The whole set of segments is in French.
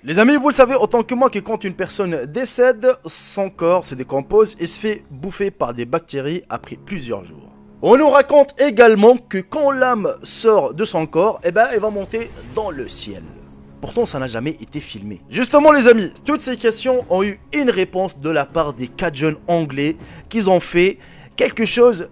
Les amis, vous le savez autant que moi que quand une personne décède, son corps se décompose et se fait bouffer par des bactéries après plusieurs jours. On nous raconte également que quand l'âme sort de son corps, elle va monter dans le ciel. Pourtant, ça n'a jamais été filmé. Justement, les amis, toutes ces questions ont eu une réponse de la part des 4 jeunes anglais qui ont fait quelque chose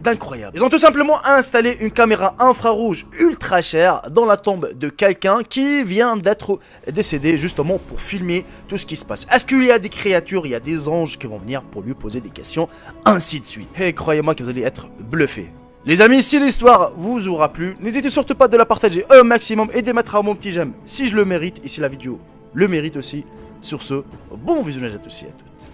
d'incroyable. Ils ont tout simplement installé une caméra infrarouge ultra chère dans la tombe de quelqu'un qui vient d'être décédé justement pour filmer tout ce qui se passe. Est-ce qu'il y a des créatures, il y a des anges qui vont venir pour lui poser des questions, ainsi de suite. Et croyez-moi que vous allez être bluffés. Les amis, si l'histoire vous aura plu, n'hésitez surtout pas de la partager un maximum et de mettre un bon petit j'aime si je le mérite et si la vidéo le mérite aussi. Sur ce, bon visionnage à tous et à toutes.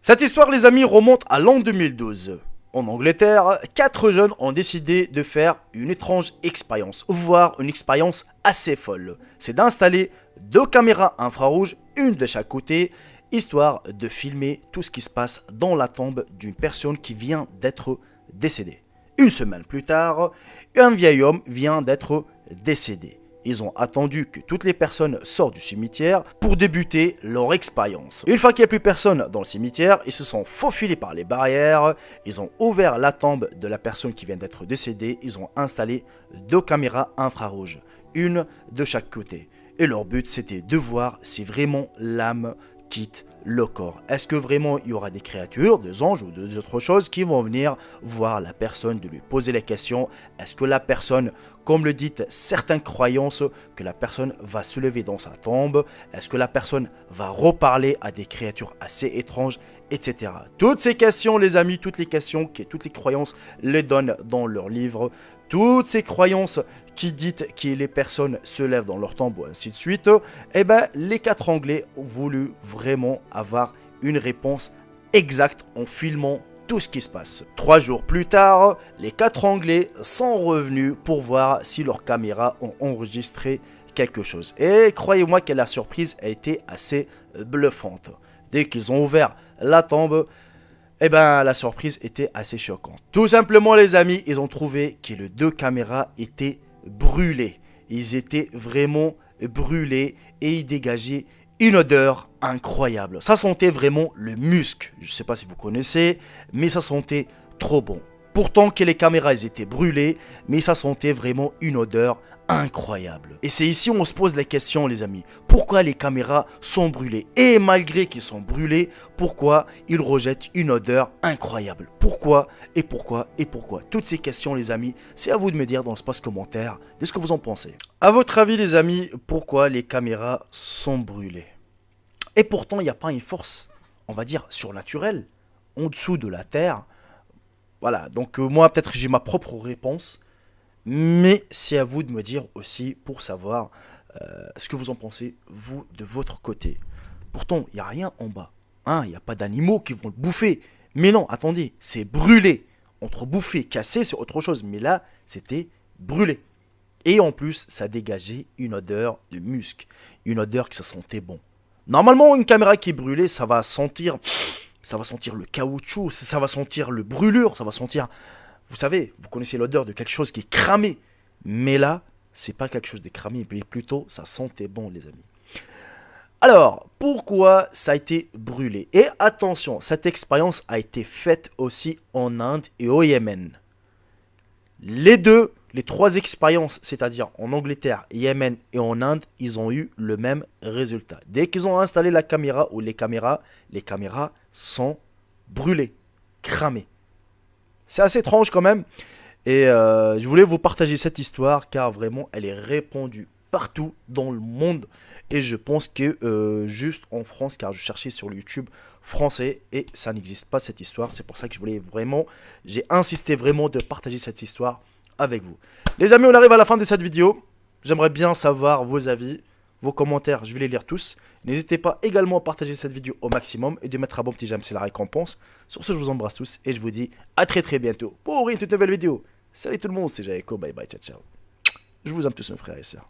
Cette histoire, les amis, remonte à l'an 2012. En Angleterre, 4 jeunes ont décidé de faire une étrange expérience, voire une expérience assez folle. C'est d'installer 2 caméras infrarouges, une de chaque côté, histoire de filmer tout ce qui se passe dans la tombe d'une personne qui vient d'être décédée. Une semaine plus tard, un vieil homme vient d'être décédé. Ils ont attendu que toutes les personnes sortent du cimetière pour débuter leur expérience. Une fois qu'il n'y a plus personne dans le cimetière, ils se sont faufilés par les barrières, ils ont ouvert la tombe de la personne qui vient d'être décédée, ils ont installé 2 caméras infrarouges, une de chaque côté. Et leur but, c'était de voir si vraiment l'âme quitte le corps. Est-ce que vraiment il y aura des créatures, des anges ou d'autres choses qui vont venir voir la personne, de lui poser les questions? Est-ce que la personne, comme le dit certaines croyances, que la personne va se lever dans sa tombe? Est-ce que la personne va reparler à des créatures assez étranges, etc. Toutes ces questions, les amis, toutes les questions que toutes les croyances les donnent dans leurs livres, toutes ces croyances qui disent que les personnes se lèvent dans leur tombe ou ainsi de suite, eh ben les 4 Anglais ont voulu vraiment avoir une réponse exacte en filmant tout ce qui se passe. 3 jours plus tard, les 4 Anglais sont revenus pour voir si leurs caméras ont enregistré quelque chose. Et croyez-moi que la surprise a été assez bluffante. Dès qu'ils ont ouvert la tombe, eh ben la surprise était assez choquante. Tout simplement, les amis, ils ont trouvé que les 2 caméras étaient brûlés. Ils étaient vraiment brûlés et ils dégageaient une odeur incroyable. Ça sentait vraiment le musc. Je ne sais pas si vous connaissez, mais ça sentait trop bon. Pourtant que les caméras elles étaient brûlées, mais ça sentait vraiment une odeur incroyable. Et c'est ici où on se pose la question, les amis. Pourquoi les caméras sont brûlées? Et malgré qu'ils sont brûlés, pourquoi ils rejettent une odeur incroyable? Pourquoi? Et pourquoi? Et pourquoi? Toutes ces questions, les amis, c'est à vous de me dire dans l'espace commentaire de ce que vous en pensez. À votre avis, les amis, pourquoi les caméras sont brûlées? Et pourtant, il n'y a pas une force, on va dire, surnaturelle, en dessous de la Terre. Voilà, donc moi, peut-être j'ai ma propre réponse. Mais c'est à vous de me dire aussi pour savoir ce que vous en pensez, vous, de votre côté. Pourtant, il n'y a rien en bas. Hein, il n'y a pas d'animaux qui vont le bouffer. Mais non, attendez, c'est brûlé. Entre bouffer, casser, c'est autre chose. Mais là, c'était brûlé. Et en plus, ça dégageait une odeur de musc. Une odeur que ça sentait bon. Normalement, une caméra qui est brûlée, ça va sentir le caoutchouc, ça va sentir le brûlure, ça va sentir... Vous savez, vous connaissez l'odeur de quelque chose qui est cramé. Mais là, c'est pas quelque chose de cramé, mais plutôt, ça sentait bon, les amis. Alors, pourquoi ça a été brûlé? Et attention, cette expérience a été faite aussi en Inde et au Yémen. Les 3 expériences, c'est-à-dire en Angleterre, Yémen et en Inde, ils ont eu le même résultat. Dès qu'ils ont installé la caméra ou les caméras sont brûlées, cramées. C'est assez étrange quand même. Et je voulais vous partager cette histoire car vraiment elle est répandue partout dans le monde. Et je pense que juste en France, car je cherchais sur le YouTube français et ça n'existe pas cette histoire. C'est pour ça que je voulais vraiment, j'ai insisté vraiment de partager cette histoire avec vous. Les amis, on arrive à la fin de cette vidéo. J'aimerais bien savoir vos avis, vos commentaires, je vais les lire tous. N'hésitez pas également à partager cette vidéo au maximum et de mettre un bon petit j'aime, c'est la récompense. Sur ce, je vous embrasse tous et je vous dis à très très bientôt pour une toute nouvelle vidéo. Salut tout le monde, c'est Jaeko, bye bye, ciao ciao. Je vous aime tous mes frères et sœurs.